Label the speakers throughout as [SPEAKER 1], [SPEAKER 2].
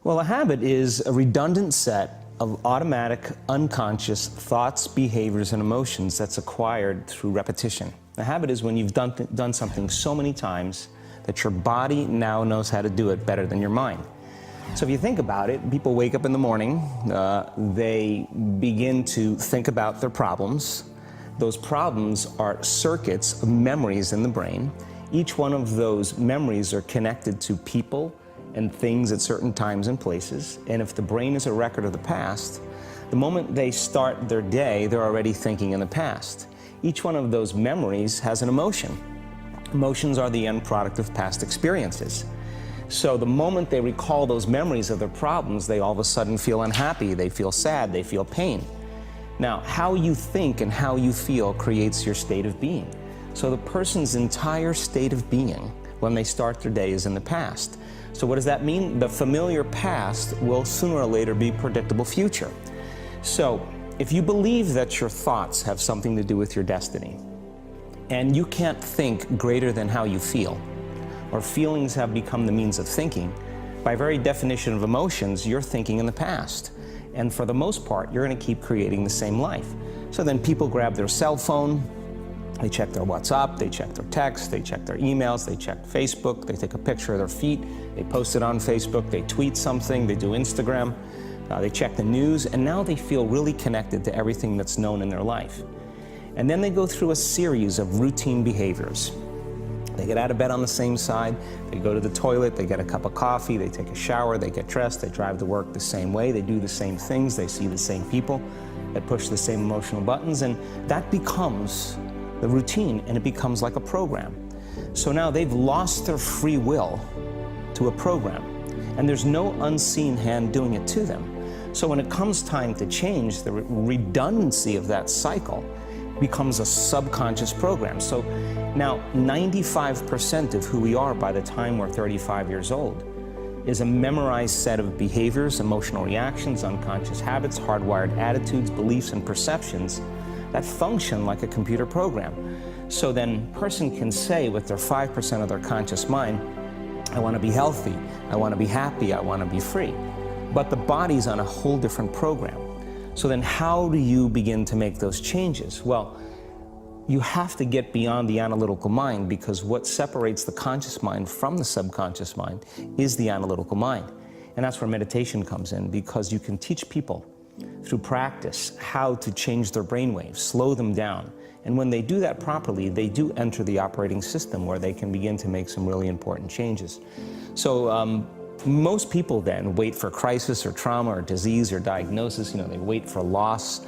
[SPEAKER 1] Well, a habit is a redundant set of automatic, unconscious thoughts, behaviors, and emotions that's acquired through repetition. A habit is when you've done something so many times that your body now knows how to do it better than your mind. So if you think about it, people wake up in the morning, they begin to think about their problems. Those problems are circuits of memories in the brain. Each one of those memories are connected to people and things at certain times and places. And if the brain is a record of the past, the moment they start their day, they're already thinking in the past. Each one of those memories has an emotion. Emotions are the end product of past experiences. So the moment they recall those memories of their problems, they all of a sudden feel unhappy, they feel sad, they feel pain. Now, how you think and how you feel creates your state of being. So the person's entire state of being when they start their day is in the past. So what does that mean? The familiar past will sooner or later be predictable future. So if you believe that your thoughts have something to do with your destiny, and you can't think greater than how you feel, or feelings have become the means of thinking, by very definition of emotions, you're thinking in the past. And for the most part, you're going to keep creating the same life. So then people grab their cell phone, they check their WhatsApp, they check their texts, they check their emails, they check Facebook, they take a picture of their feet, they post it on Facebook, they tweet something, they do Instagram, they check the news, and now they feel really connected to everything that's known in their life. And then they go through a series of routine behaviors. They get out of bed on the same side, they go to the toilet, they get a cup of coffee, they take a shower, they get dressed, they drive to work the same way, they do the same things, they see the same people, they push the same emotional buttons, and that becomes the routine, and it becomes like a program. So now they've lost their free will to a program, and there's no unseen hand doing it to them. So when it comes time to change, the redundancy of that cycle becomes a subconscious program. So now 95% of who we are by the time we're 35 years old is a memorized set of behaviors, emotional reactions, unconscious habits, hardwired attitudes, beliefs, and perceptions that function like a computer program. So then a person can say with their 5% of their conscious mind, I want to be healthy, I want to be happy, I want to be free. But the body's on a whole different program. So then how do you begin to make those changes? Well, you have to get beyond the analytical mind, because what separates the conscious mind from the subconscious mind is the analytical mind. And that's where meditation comes in, because you can teach people through practice how to change their brainwaves, slow them down. And when they do that properly, they do enter the operating system where they can begin to make some really important changes. So most people then wait for crisis or trauma or disease or diagnosis. You know, they wait for loss,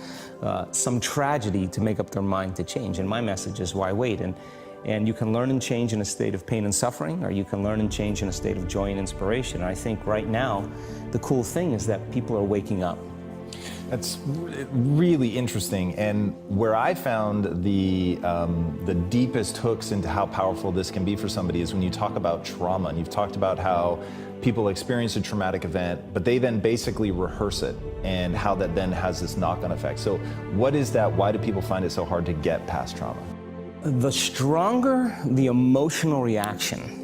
[SPEAKER 1] some tragedy to make up their mind to change. And my message is, why wait? And you can learn and change in a state of pain and suffering, or you can learn and change in a state of joy and inspiration. And I think right now, the cool thing is that people are waking up.
[SPEAKER 2] That's really interesting, and where I found the deepest hooks into how powerful this can be for somebody is when you talk about trauma, and you've talked about how people experience a traumatic event, but they then basically rehearse it, and how that then has this knock-on effect. So what is that? Why do people find it so hard to get past trauma?
[SPEAKER 1] The stronger the emotional reaction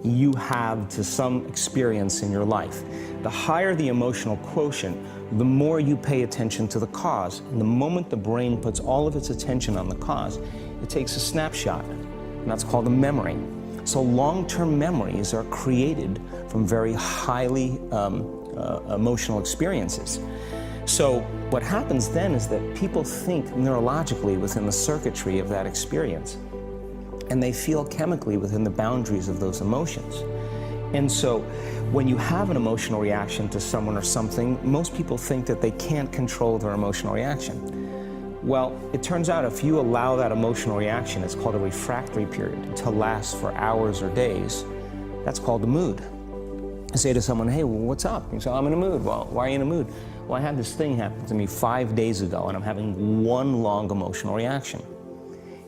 [SPEAKER 1] you have to some experience in your life, the higher the emotional quotient, the more you pay attention to the cause. And the moment the brain puts all of its attention on the cause, it takes a snapshot, and that's called a memory. So long-term memories are created from very highly emotional experiences. So what happens then is that people think neurologically within the circuitry of that experience, and they feel chemically within the boundaries of those emotions. And so when you have an emotional reaction to someone or something, most people think that they can't control their emotional reaction. Well, it turns out if you allow that emotional reaction, it's called a refractory period, to last for hours or days, that's called the mood. I say to someone, hey, well, what's up? You say, I'm in a mood. Well, why are you in a mood? Well, I had this thing happen to me 5 days ago, and I'm having one long emotional reaction.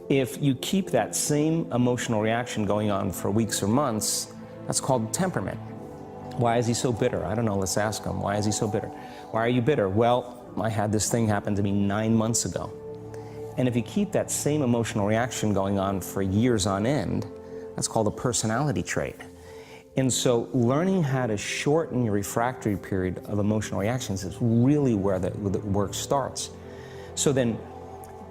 [SPEAKER 1] If you keep that same emotional reaction going on for weeks or months, that's called temperament. Why is he so bitter? I don't know, let's ask him. Why is he so bitter? Why are you bitter? Well, I had this thing happen to me 9 months ago. And if you keep that same emotional reaction going on for years on end, that's called a personality trait. And so learning how to shorten your refractory period of emotional reactions is really where the work starts. So then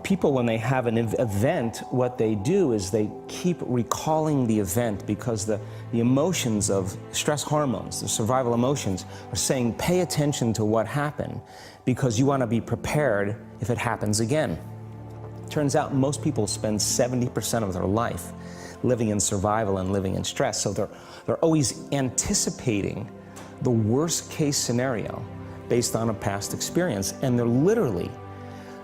[SPEAKER 1] people, when they have an event, what they do is they keep recalling the event because the emotions of stress hormones, the survival emotions, are saying pay attention to what happened because you want to be prepared if it happens again. Turns out most people spend 70% of their life living in survival and living in stress. So they're always anticipating the worst case scenario based on a past experience. And they're literally,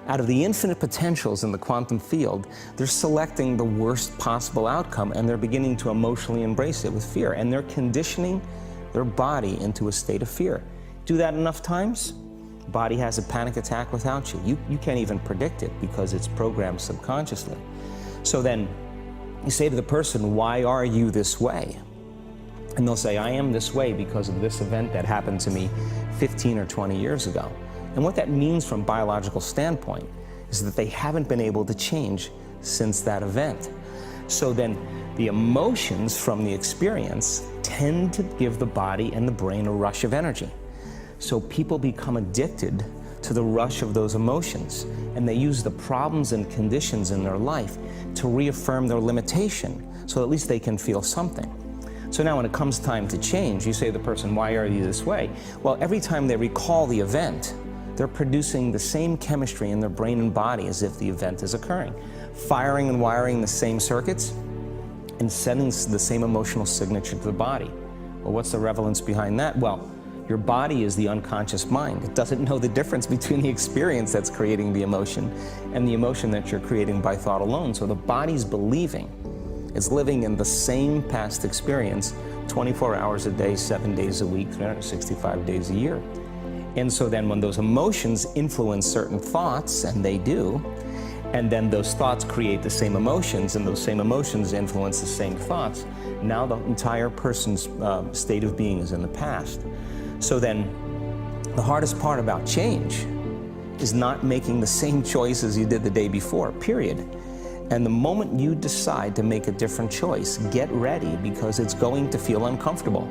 [SPEAKER 1] out of the infinite potentials in the quantum field, they're selecting the worst possible outcome and they're beginning to emotionally embrace it with fear. And they're conditioning their body into a state of fear. Do that enough times, body has a panic attack without you. You can't even predict it because it's programmed subconsciously. So then you say to the person, why are you this way? And they'll say, I am this way because of this event that happened to me 15 or 20 years ago. And what that means from a biological standpoint is that they haven't been able to change since that event. So then the emotions from the experience tend to give the body and the brain a rush of energy. So people become addicted to the rush of those emotions, and they use the problems and conditions in their life to reaffirm their limitation, so at least they can feel something. So now when it comes time to change, you say to the person, why are you this way? Well, every time they recall the event, they're producing the same chemistry in their brain and body as if the event is occurring, firing and wiring the same circuits and sending the same emotional signature to the body. Well, what's the relevance behind that? Well, your body is the unconscious mind. It doesn't know the difference between the experience that's creating the emotion and the emotion that you're creating by thought alone. So the body's believing it's living in the same past experience 24 hours a day, 7 days a week, 365 days a year. And so then when those emotions influence certain thoughts, and they do, and then those thoughts create the same emotions, and those same emotions influence the same thoughts, now the entire person's state of being is in the past. So then the hardest part about change is not making the same choices you did the day before, period. And the moment you decide to make a different choice, get ready because it's going to feel uncomfortable.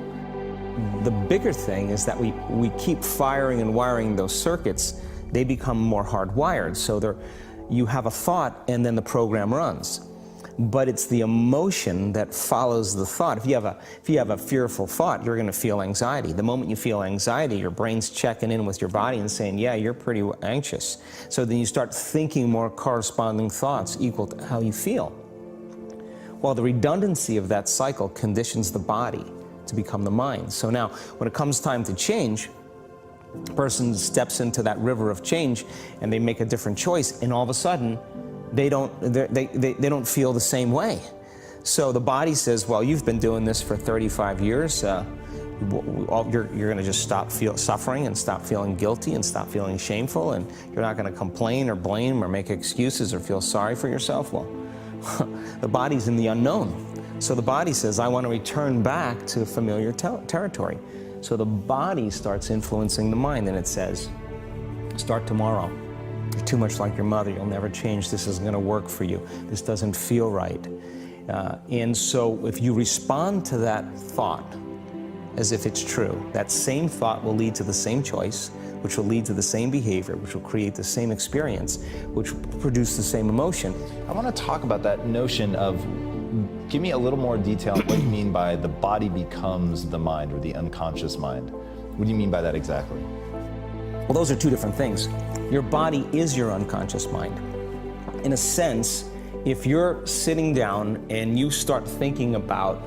[SPEAKER 1] The bigger thing is that we keep firing and wiring those circuits. They become more hardwired. So you have a thought and then the program runs. But it's the emotion that follows the thought. If you have a fearful thought, you're going to feel anxiety. The moment you feel anxiety, your brain's checking in with your body and saying, yeah, you're pretty anxious. So then you start thinking more corresponding thoughts equal to how you feel. Well, the redundancy of that cycle conditions the body to become the mind. So now, when it comes time to change, a person steps into that river of change and they make a different choice, and all of a sudden, they don't feel the same way. So the body says, well, you've been doing this for 35 years. You're going to just stop suffering and stop feeling guilty and stop feeling shameful, and you're not going to complain or blame or make excuses or feel sorry for yourself. Well, the body's in the unknown. So the body says, I want to return back to familiar territory. So the body starts influencing the mind, and it says, start tomorrow. You're too much like your mother. You'll never change. This isn't going to work for you. This doesn't feel right. And so if you respond to that thought as if it's true, that same thought will lead to the same choice, which will lead to the same behavior, which will create the same experience, which will produce the same emotion.
[SPEAKER 2] I want to talk about that notion of, give me a little more detail on what you mean by the body becomes the mind or the unconscious mind. What do you mean by that exactly?
[SPEAKER 1] Well, those are two different things. Your body is your unconscious mind. In a sense, if you're sitting down and you start thinking about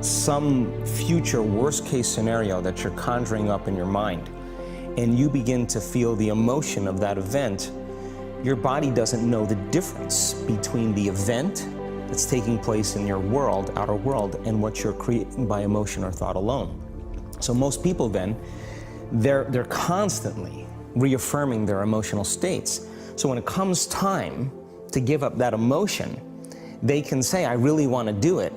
[SPEAKER 1] some future worst case scenario that you're conjuring up in your mind, and you begin to feel the emotion of that event, your body doesn't know the difference between the event that's taking place in your world, outer world, and what you're creating by emotion or thought alone. So most people then, they're constantly reaffirming their emotional states. So when it comes time to give up that emotion, they can say, I really want to do it.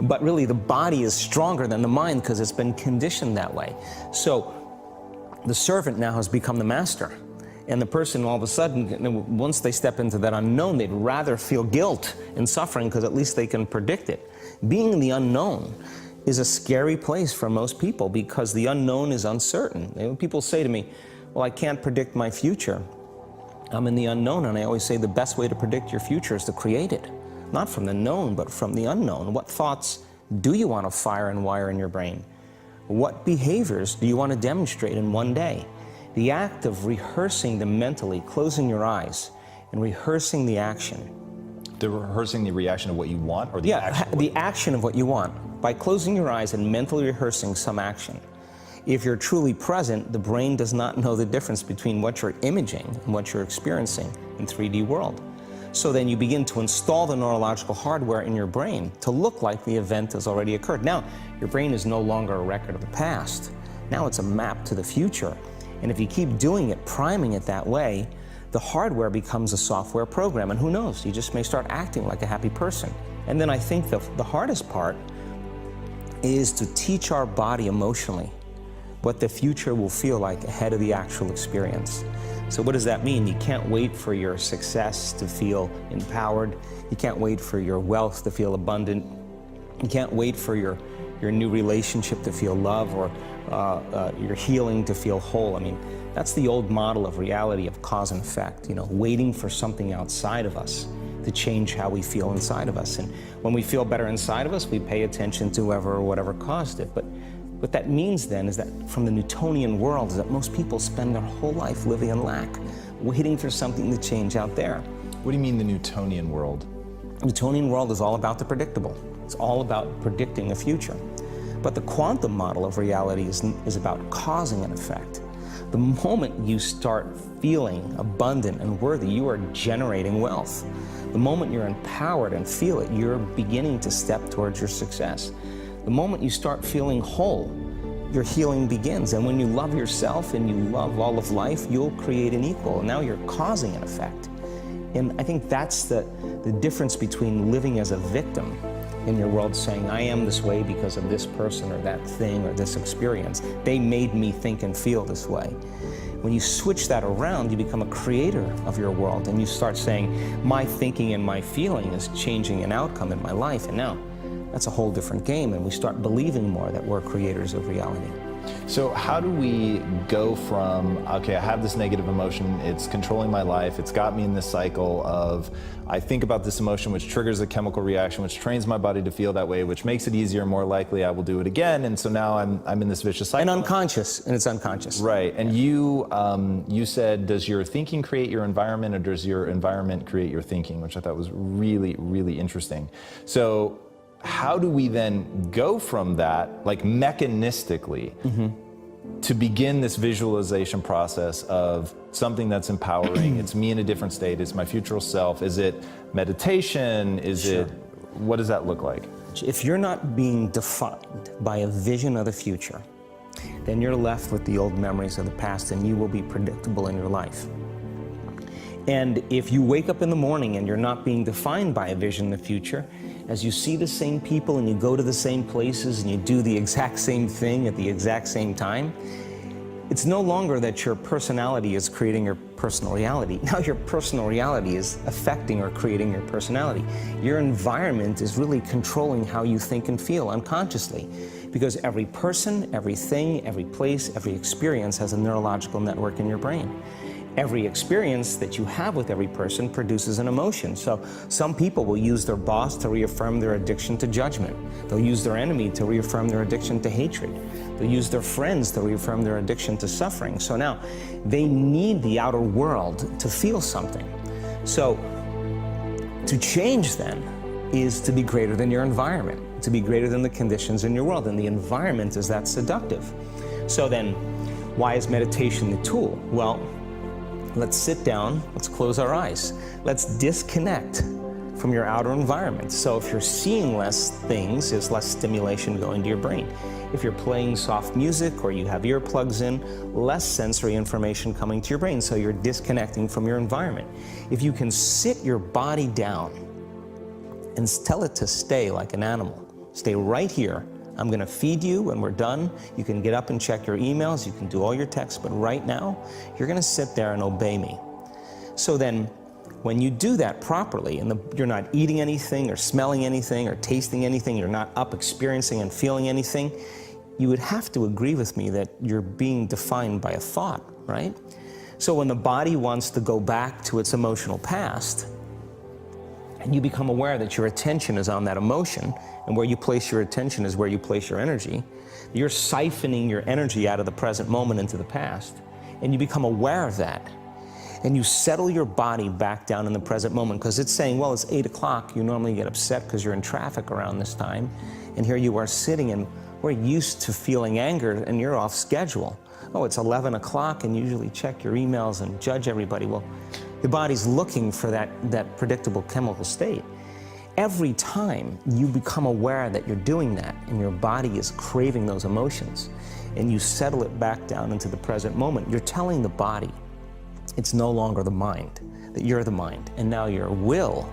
[SPEAKER 1] But really the body is stronger than the mind because it's been conditioned that way. So the servant now has become the master. And the person all of a sudden, once they step into that unknown, they'd rather feel guilt and suffering because at least they can predict it. Being in the unknown is a scary place for most people because the unknown is uncertain. When people say to me, well, I can't predict my future, I'm in the unknown, and I always say the best way to predict your future is to create it. Not from the known, but from the unknown. What thoughts do you want to fire and wire in your brain? What behaviors do you want to demonstrate in one day? The act of rehearsing them mentally, closing your eyes, and rehearsing the action.
[SPEAKER 2] Rehearsing the reaction of what you want, or the action?
[SPEAKER 1] The action of what you want. By closing your eyes and mentally rehearsing some action. If you're truly present, the brain does not know the difference between what you're imaging and what you're experiencing in 3D world. So then you begin to install the neurological hardware in your brain to look like the event has already occurred. Now, your brain is no longer a record of the past. Now it's a map to the future. And if you keep doing it, priming it that way, the hardware becomes a software program, and who knows, you just may start acting like a happy person. And then I think the hardest part is to teach our body emotionally what the future will feel like ahead of the actual experience. So what does that mean? You can't wait for your success to feel empowered. You can't wait for your wealth to feel abundant. You can't wait for your new relationship to feel love, or your healing to feel whole. I mean, that's the old model of reality, of cause and effect, waiting for something outside of us to change how we feel inside of us. And when we feel better inside of us, we pay attention to whoever or whatever caused it. But what that means then is that from the Newtonian world is that most people spend their whole life living in lack, waiting for something to change out there.
[SPEAKER 2] What do you mean the Newtonian world?
[SPEAKER 1] The Newtonian world is all about the predictable. It's all about predicting a future. But the quantum model of reality is about causing an effect. The moment you start feeling abundant and worthy, you are generating wealth. The moment you're empowered and feel it, you're beginning to step towards your success. The moment you start feeling whole, your healing begins. And when you love yourself and you love all of life, you'll create an equal. And now you're causing an effect. And I think that's the difference between living as a victim in your world, saying, I am this way because of this person or that thing or this experience. They made me think and feel this way. When you switch that around, you become a creator of your world, and you start saying, my thinking and my feeling is changing an outcome in my life. And now that's a whole different game, and we start believing more that we're creators of reality.
[SPEAKER 2] So how do we go from, okay, I have this negative emotion, it's controlling my life, it's got me in this cycle of, I think about this emotion, which triggers a chemical reaction, which trains my body to feel that way, which makes it easier, more likely I will do it again, and so now I'm in this vicious cycle.
[SPEAKER 1] And it's unconscious.
[SPEAKER 2] Right, and you said, does your thinking create your environment, or does your environment create your thinking, which I thought was really, really interesting. So how do we then go from that, like mechanistically, to begin this visualization process of something that's empowering? It's me in a different state, it's my future self. Is it meditation? Is it, what does that look like?
[SPEAKER 1] If you're not being defined by a vision of the future, then you're left with the old memories of the past, and you will be predictable in your life. And if you wake up in the morning and you're not being defined by a vision of the future, as you see the same people and you go to the same places and you do the exact same thing at the exact same time, it's no longer that your personality is creating your personal reality. Now your personal reality is affecting or creating your personality. Your environment is really controlling how you think and feel unconsciously, because every person, everything, every place, every experience has a neurological network in your brain. Every experience that you have with every person produces an emotion. So some people will use their boss to reaffirm their addiction to judgment. They'll use their enemy to reaffirm their addiction to hatred. They'll use their friends to reaffirm their addiction to suffering. So now they need the outer world to feel something. So to change then is to be greater than your environment, to be greater than the conditions in your world. And the environment is that seductive. So then why is meditation the tool? Well, let's sit down, let's close our eyes. Let's disconnect from your outer environment. So if you're seeing less things, there's less stimulation going to your brain. If you're playing soft music or you have earplugs in, less sensory information coming to your brain, so you're disconnecting from your environment. If you can sit your body down and tell it to stay like an animal, stay right here. I'm going to feed you when we're done. You can get up and check your emails. You can do all your texts. But right now, you're going to sit there and obey me. So then, When you do that properly, and you're not eating anything or smelling anything or tasting anything, you're not up experiencing and feeling anything, you would have to agree with me that you're being defined by a thought, right? So when the body wants to go back to its emotional past, and you become aware that your attention is on that emotion, and where you place your attention is where you place your energy, you're siphoning your energy out of the present moment into the past, and you become aware of that. And you settle your body back down in the present moment, because it's saying, well, it's 8 o'clock, you normally get upset because you're in traffic around this time, and here you are sitting, and we're used to feeling anger, and you're off schedule. Oh, it's 11 o'clock, and you usually check your emails and judge everybody. Well, your body's looking for that predictable chemical state. Every time you become aware that you're doing that, and your body is craving those emotions, and you settle it back down into the present moment, you're telling the body, it's no longer the mind, that you're the mind, and now your will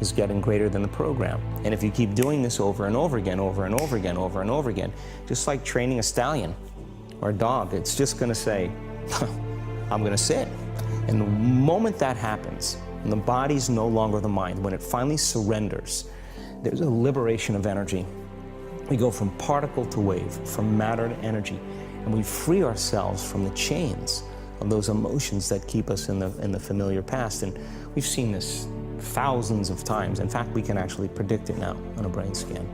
[SPEAKER 1] is getting greater than the program. And if you keep doing this over and over again, over and over again, over and over again, just like training a stallion or a dog, it's just gonna say, I'm gonna sit. And the moment that happens, and the body's no longer the mind, when it finally surrenders, there's a liberation of energy. We go from particle to wave, from matter to energy, and we free ourselves from the chains of those emotions that keep us in the familiar past. And we've seen this thousands of times. In fact, we can actually predict it now on a brain scan.